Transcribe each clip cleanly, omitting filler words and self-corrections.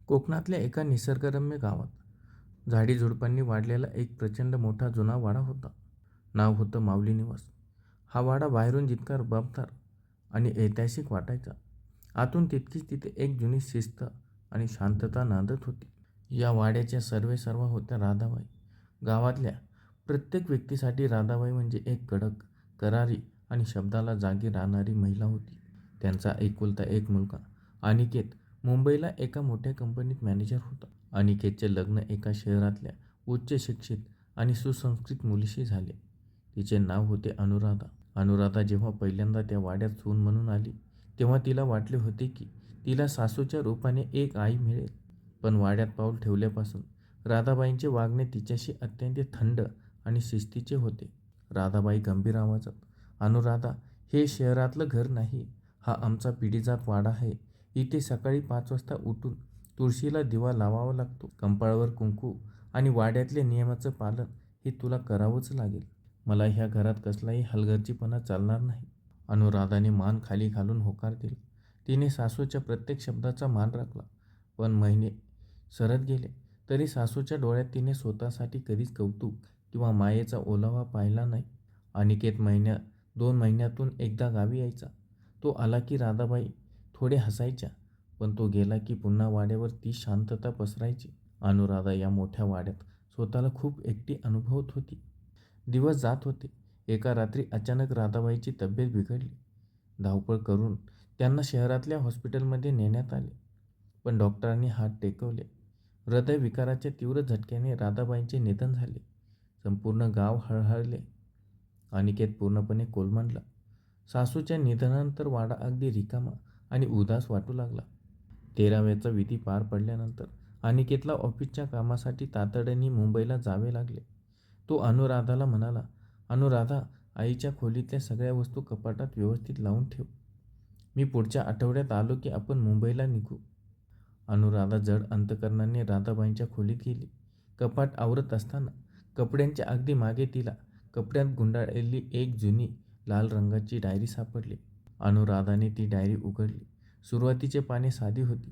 कोकणातल्या एका निसर्गरम्य गावात झाडीझुडपांनी वाढलेला एक प्रचंड मोठा जुना वाडा होता. नाव होतं माऊली निवास. हा वाडा बाहेरून जितका रुबाबदार आणि ऐतिहासिक वाटायचा, आतून तितकीच तिथे एक जुनी शिस्त आणि शांतता नांदत होती. या वाड्याच्या सर्वेसर्वा होत्या राधाबाई. गावातल्या प्रत्येक व्यक्तीसाठी राधाबाई म्हणजे एक कडक, करारी आणि शब्दाला जागी राहणारी महिला होती. त्यांचा एकुलता एक मुलगा अनिकेत मुंबईला एका मोठ्या कंपनीत मॅनेजर होता. अनिकेतचे लग्न एका शहरातल्या उच्च शिक्षित आणि सुसंस्कृत मुलीशी झाले. तिचे नाव होते अनुराधा. अनुराधा जेव्हा पहिल्यांदा त्या वाड्यात सून म्हणून आली, तेव्हा तिला वाटले होते की तिला सासूच्या रूपाने एक आई मिळेल. पण वाड्यात पाऊल ठेवल्यापासून राधाबाईंचे वागणे तिच्याशी अत्यंत थंड आणि शिस्तीचे होते. राधाबाई गंभीर आवाजात, अनुराधा, हे शहरातलं घर नाही. हा आमचा पिढीजात वाडा आहे. इथे सकाळी 5 वाजता उठून तुळशीला दिवा लावावा लागतो. कपाळावर कुंकू आणि वाड्यातल्या नियमाचं पालन हे तुला करावंच लागेल. मला ह्या घरात कसलाही हलगर्जीपणा चालणार नाही. अनुराधाने मान खाली घालून होकार दिला. तिने सासूच्या प्रत्येक शब्दाचा मान राखला. पण महिने सरत गेले तरी सासूच्या डोळ्यात तिने स्वतःसाठी कधीच कौतुक किंवा मायेचा ओलावा पाहिला नाही. अनिकेत 2 महिन्यातून एकदा गावी यायचा. तो आला की राधाबाई थोडे हसायच्या, पण तो गेला की पुन्हा वाड्यावर ती शांतता पसरायची. अनुराधा या मोठ्या वाड्यात स्वतःला खूप एकटी अनुभवत होती. दिवस जात होते. एका रात्री अचानक राधाबाईची तब्येत बिघडली. धावपळ करून त्यांना शहरातल्या हॉस्पिटलमध्ये नेण्यात आले. पण डॉक्टरांनी हात टेकवले. हृदयविकाराच्या तीव्र झटक्याने राधाबाईंचे निधन झाले. संपूर्ण गाव हळहळले. अनिकेत पूर्णपणे कोलमडला. सासूच्या निधनानंतर वाडा अगदी रिकामा आणि उदास वाटू लागला. 13व्याचा विधी पार पडल्यानंतर अनिकेतला ऑफिसच्या कामासाठी तातडीने मुंबईला जावे लागले. तो अनुराधाला म्हणाला, अनुराधा, आईच्या खोलीतल्या सगळ्या वस्तू कपाटात व्यवस्थित लावून ठेव. मी पुढच्या आठवड्यात आलो की आपण मुंबईला निघू. अनुराधा जड अंतकरणाने राधाबाईंच्या खोलीत गेली. कपाट आवरत असताना कपड्यांच्या अगदी मागे तिला कपड्यात गुंडाळलेली एक जुनी लाल रंगाची डायरी सापडली. अनुराधाने ती डायरी उघडली. सुरुवातीची पाने साधी होती,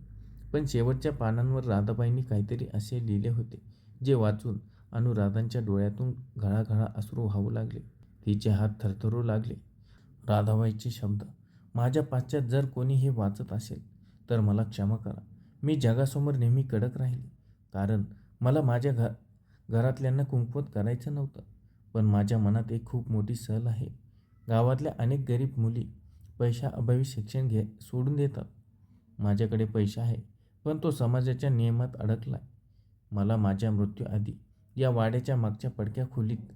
पण शेवटच्या पानांवर राधाबाईंनी काहीतरी असे लिहिले होते जे वाचून अनुराधांच्या डोळ्यातून घळाघळा अश्रू वाहू लागले. तिचे हात थरथरू लागले. राधाबाईचे शब्द, माझ्या पाश्चात जर कोणी हे वाचत असेल तर मला क्षमा करा. मी जगासमोर नेहमी कडक राहिले, कारण मला माझ्या घरातल्यांना कुंकवत करायचं नव्हतं. पण माझ्या मनात एक खूप मोठी सल आहे. गावातल्या अनेक गरीब मुली पैशाअभावी शिक्षण सोडून देतात. माझ्याकडे पैसा आहे, पण तो समाजाच्या नियमात अडकलाय. मला माझ्या मृत्यूआधी या वाड्याच्या मागच्या पडक्या खोलीत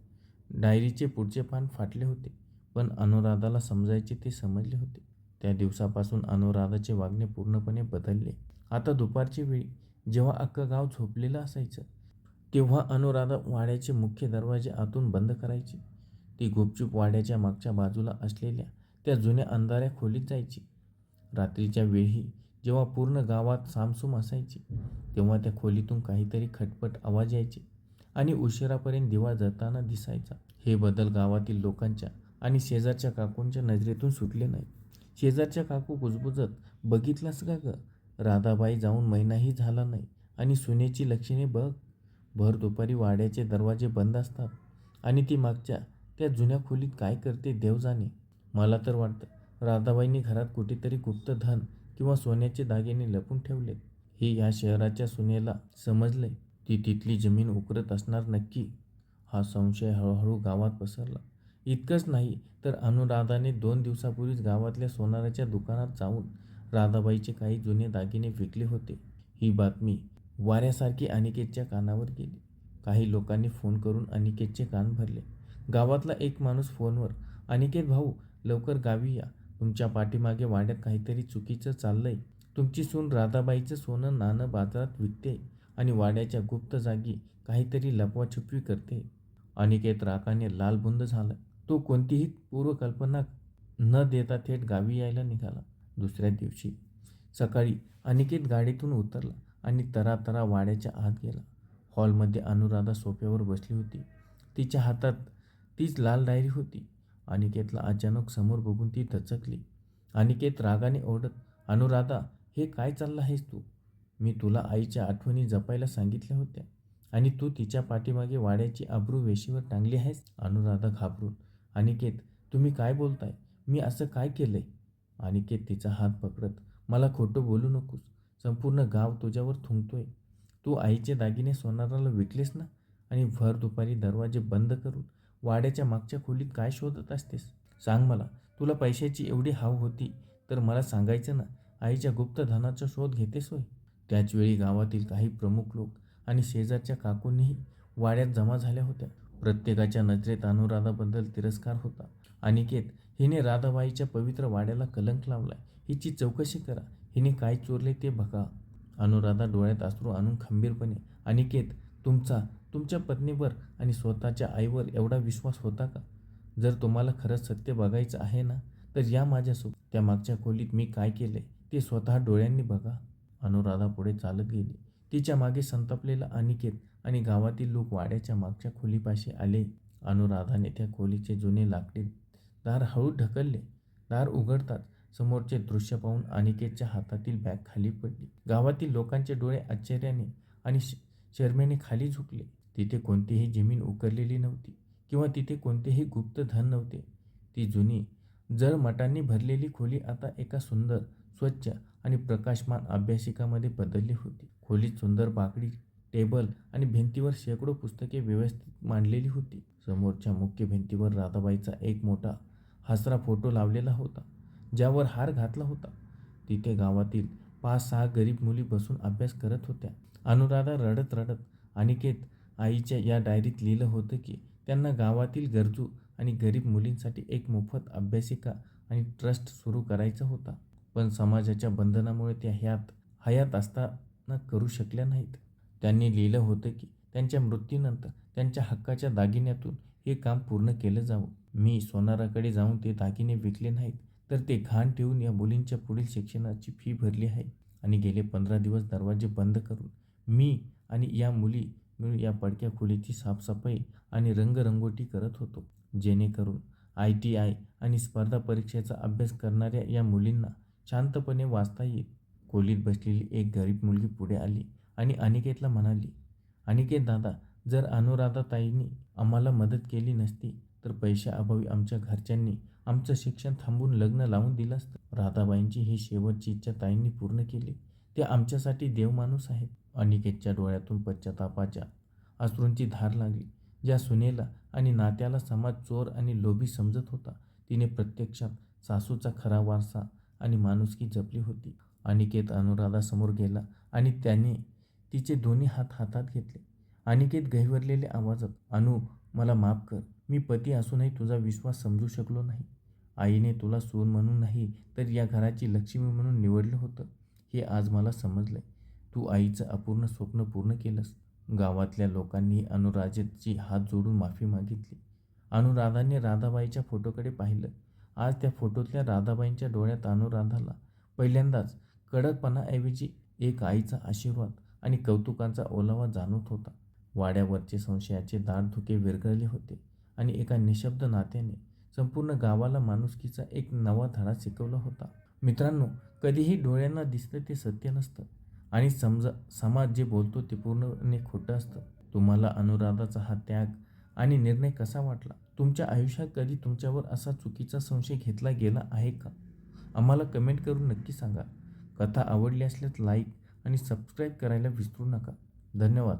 डायरीचे पुढचे पान फाटले होते. पण अनुराधाला समजायचे ते समजले होते. त्या दिवसापासून अनुराधाचे वागणे पूर्णपणे बदलले. आता दुपारच्या वेळी जेव्हा अख्खं गाव झोपलेलं असायचं, तेव्हा अनुराधा वाड्याचे मुख्य दरवाजे आतून बंद करायची. ती गुपचूप वाड्याच्या मागच्या बाजूला असलेल्या त्या जुन्या अंधाऱ्या खोलीत जायची. रात्रीच्या वेळी जेव्हा पूर्ण गावात सामसूम असायची, तेव्हा त्या खोलीतून काहीतरी खटपट आवाज यायचे आणि उशिरापर्यंत दिवा जळताना दिसायचा. हे बदल गावातील लोकांच्या आणि शेजारच्या काकूंच्या नजरेतून सुटले नाही. शेजारच्या काकू कुजबुजत, बघितलंस का ग, राधाबाई जाऊन महिनाही झाला नाही आणि सुनेची लक्षणे बघ. भर दुपारी वाड्याचे दरवाजे बंद असतात आणि ती मागच्या त्या जुन्या खोलीत काय करते देव जाणे. मला तर वाटतं राधाबाईंनी घरात कुठेतरी गुप्त धन किंवा सोन्याचे दागिने लपून ठेवलेत. हे या शहराच्या सुनेला समजलंय. ती तिथली जमीन उकरत असणार नक्की. हा संशय हळूहळू गावात पसरला. इतकंच नाही तर अनुराधाने 2 दिवसापूर्वीच गावातल्या सोनाराच्या दुकानात जाऊन राधाबाईचे काही जुने दागिने विकले होते. ही बातमी वाऱ्यासारखी अनिकेतच्या कानावर गेली. काही लोकांनी फोन करून अनिकेतचे कान भरले. गावातला एक माणूस फोनवर, अनिकेत भाऊ, लवकर गावी या. तुमच्या पाठीमागे वाड्यात काहीतरी चुकीचं चाललंय. तुमची सून राधाबाईचं सोनं नाणं बाजारात विकते आणि वाड्याच्या गुप्त जागी काहीतरी लपवाछपवी करते. अनिकेत रागाने लालबुंद झाला. तो कोणतीही पूर्वकल्पना न देता थेट गावी यायला निघाला. दुसऱ्या दिवशी सकाळी अनिकेत गाडीतून उतरला आणि तरातरा वाड्याच्या आत गेला. हॉलमध्ये अनुराधा सोफ्यावर बसली होती. तिच्या हातात तीच लाल डायरी होती. अनिकेतला अचानक समोर बघून ती दचकली. अनिकेत रागाने ओरडत, अनुराधा, हे काय चाललं आहेस तू? मी तुला आईच्या आठवणी जपायला सांगितल्या होत्या आणि तू तिच्या पाठीमागे वाड्याची अब्रू वेशीवर टांगली आहेस. अनुराधा घाबरून, अनिकेत तुम्ही काय बोलताय? मी असं काय केलंय? अनिकेत तिचा हात पकडत, मला खोटं बोलू नकोस. संपूर्ण गाव तुझ्यावर थुंकतोय. तू आईचे दागिने सोनाराला विकलेस ना? आणि भर दुपारी दरवाजे बंद करून वाड्याच्या मागच्या खोलीत काय शोधत असतेस? सांग मला, तुला पैशाची एवढी हाव होती तर मला सांगायचं ना. आईच्या गुप्त धनाचा शोध घेतेस होय? त्याचवेळी गावातील काही प्रमुख लोक आणि शेजारच्या काकूंनीही वाड्यात जमा झाल्या होत्या. प्रत्येकाच्या नजरेत अनुराधाबद्दल तिरस्कार होता. अनिकेत, हिने राधाबाईच्या पवित्र वाड्याला कलंक लावलाय. हिची चौकशी करा. हिने काय चोरले ते बघा. अनुराधा डोळ्यात अश्रू आणून खंबीरपणे, अनिकेत, तुमच्या पत्नीवर आणि स्वतःच्या आईवर एवढा विश्वास होता का? जर तुम्हाला खरंच सत्य बघायचं आहे ना, तर या माझ्यासोबत. त्या मागच्या खोलीत मी काय केलंय ते स्वतः डोळ्यांनी बघा. अनुराधा पुढे चालत गेली. तिच्या मागे संतापलेला अनिकेत आणि गावातील लोक वाड्याच्या मागच्या खोलीपाशी आले. अनुराधाने त्या खोलीचे जुने लाकडी दार हळू ढकलले. दार उघडताच समोरचे दृश्य पाहून अनिकेतच्या हातातील बॅग खाली पडली. गावातील लोकांचे डोळे आश्चर्याने आणि शरमेने खाली झुकले. तिथे कोणतीही जमीन उकरलेली नव्हती किंवा तिथे कोणतेही गुप्त धन नव्हते. ती जुनी जळमटांनी भरलेली खोली आता एका सुंदर, स्वच्छ आणि प्रकाशमान अभ्यासिकामध्ये बदलली होती. खोलीत सुंदर बाकडी टेबल आणि भिंतीवर शेकडो पुस्तके व्यवस्थित मांडलेली होती. समोरच्या मुख्य भिंतीवर राधाबाईचा एक मोठा हसरा फोटो लावलेला होता, ज्यावर हार घातला होता. तिथे गावातील 5-6 गरीब मुली बसून अभ्यास करत होत्या. अनुराधा रडत रडत, अनिकेत, आईच्या या डायरीत लिहिलं होतं की त्यांना गावातील गरजू आणि गरीब मुलींसाठी एक मोफत अभ्यासिका आणि ट्रस्ट सुरू करायचा होता. पण समाजाच्या बंधनामुळे त्या हयात असताना करू शकल्या नाहीत. त्यांनी लिहिलं होतं की त्यांच्या मृत्यूनंतर त्यांच्या हक्काच्या दागिन्यातून हे काम पूर्ण केलं जावं. मी सोनाराकडे जाऊन ते दागिने विकले नाहीत तर ते घाण ठेवून या मुलींच्या पुढील शिक्षणाची फी भरली आहे. आणि गेले 15 दिवस दरवाजे बंद करून मी आणि या मुली मिळून या पडक्या खोलीची साफसफाई आणि रंगरंगोटी करत होतो, जेणेकरून ITI आणि स्पर्धा परीक्षेचा अभ्यास करणाऱ्या या मुलींना शांतपणे वाचता येईल. खोलीत बसलेली एक गरीब मुलगी पुढे आली आणि अनिकेतला म्हणाली, अनिकेत दादा, जर अनुराधाताईंनी आम्हाला मदत केली नसती तर पैशाअभावी आमच्या घरच्यांनी आमचं शिक्षण थांबवून लग्न लावून दिलं असतं. राधाबाईंची ही शेवटची इच्छा ताईंनी पूर्ण केली. ते आमच्यासाठी देवमाणूस आहेत. अनिकेतच्या डोळ्यातून पश्चातापाच्या अश्रूंची धार लागली. ज्या सुनेला आणि नात्याला समाज चोर आणि लोभी समजत होता, तिने प्रत्यक्षात सासूचा खरा वारसा आणि माणुसकी जपली होती. अनिकेत अनुराधासमोर गेला आणि त्याने तिचे दोन्ही हात हातात घेतले. अनिकेत गहिवरलेल्या आवाजात, अनु, मला माफ कर. मी पती असूनही तुझा विश्वास समजू शकलो नाही. आईने तुला सून म्हणून नाही तर या घराची लक्ष्मी म्हणून निवडलं होतं, हे आज मला समजलंय. तू आईचं अपूर्ण स्वप्न पूर्ण केलंस. गावातल्या लोकांनी अनुराजेची हात जोडून माफी मागितली. अनुराधाने राधाबाईच्या फोटोकडे पाहिलं. आज त्या फोटोतल्या राधाबाईंच्या डोळ्यात अनुराधाला पहिल्यांदाच कडकपणाऐवजी एक आईचा आशीर्वाद आणि कौतुकाचा ओलावा जाणवत होता. वाड्यावरचे संशयाचे दाटधुके विरघळले होते आणि एका निशब्द नात्याने संपूर्ण गावाला माणुसकीचा एक नवा धडा शिकवला होता. मित्रांनो, कधीही डोळ्यांना दिसतं ते सत्य नसतं आणि समाज जे बोलतो ते पूर्णपणे खोटं असतं. तुम्हाला अनुराधाचा हा त्याग आणि निर्णय कसा वाटला? तुमच्या आयुष्यात कधी तुमच्यावर असा चुकीचा संशय घेतला गेला आहे का? आम्हाला कमेंट करून नक्की सांगा. कथा आवडली असल्यास लाईक आणि सबस्क्राईब करायला विसरू नका. धन्यवाद.